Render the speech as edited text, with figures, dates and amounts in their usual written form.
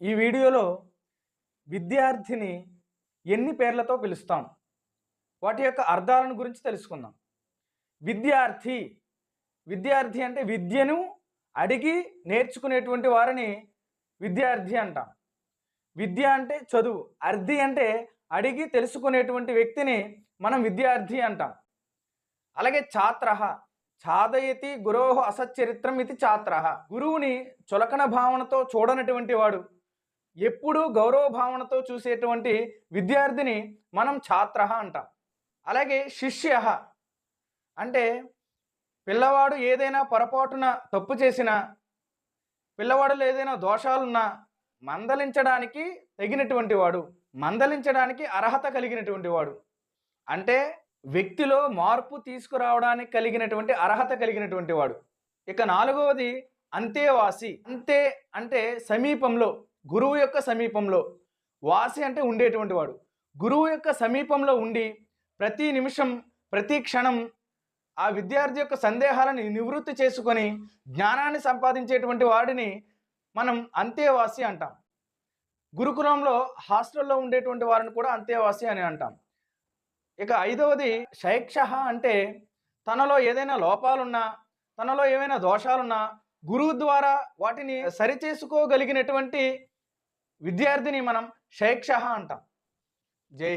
ఈ వీడియోలో విద్యార్థిని ఎన్ని పేర్లతో పిలుస్తాం, వాటి యొక్క అర్థాలను గురించి తెలుసుకుందాం. విద్యార్థి విద్యార్థి అంటే విద్యను అడిగి నేర్చుకునేటువంటి వారిని విద్యార్థి అంటాం. విద్య అంటే చదువు, అర్థి అంటే అడిగి తెలుసుకునేటువంటి వ్యక్తిని మనం విద్యార్థి అంటాం. అలాగే ఛాత్రః, ఛాదయతి గురోః అసచ్చరిత్రం ఇది ఛాత్రః. గురువుని చులకన భావనతో చూడనటువంటి వాడు, ఎప్పుడూ గౌరవ భావనతో చూసేటువంటి విద్యార్థిని మనం ఛాత్రః అంటాం. అలాగే శిష్యః అంటే పిల్లవాడు ఏదైనా పొరపాటున తప్పు చేసినా, పిల్లవాడులో ఏదైనా దోషాలున్నా మందలించడానికి తగినటువంటి వాడు, మందలించడానికి అర్హత కలిగినటువంటి వాడు. అంటే వ్యక్తిలో మార్పు తీసుకురావడానికి కలిగినటువంటి అర్హత కలిగినటువంటి వాడు. ఇక నాలుగవది అంతేవాసి. అంతే అంటే సమీపంలో, గురువు యొక్క సమీపంలో. వాసి అంటే ఉండేటువంటి వాడు. గురువు యొక్క సమీపంలో ఉండి ప్రతి నిమిషం ప్రతి క్షణం ఆ విద్యార్థి యొక్క సందేహాలను నివృత్తి చేసుకొని జ్ఞానాన్ని సంపాదించేటువంటి వాడిని మనం అంతేవాసి అంటాం. గురుకులంలో హాస్టల్లో ఉండేటువంటి వారిని కూడా అంతేవాసి అని అంటాం. ఇక ఐదవది శైక్షః అంటే తనలో ఏదైనా లోపాలున్నా, తనలో ఏమైనా దోషాలున్నా గురువు ద్వారా వాటిని సరిచేసుకోగలిగినటువంటి విద్యార్థిని మనం శైక్షః అంటాం. జై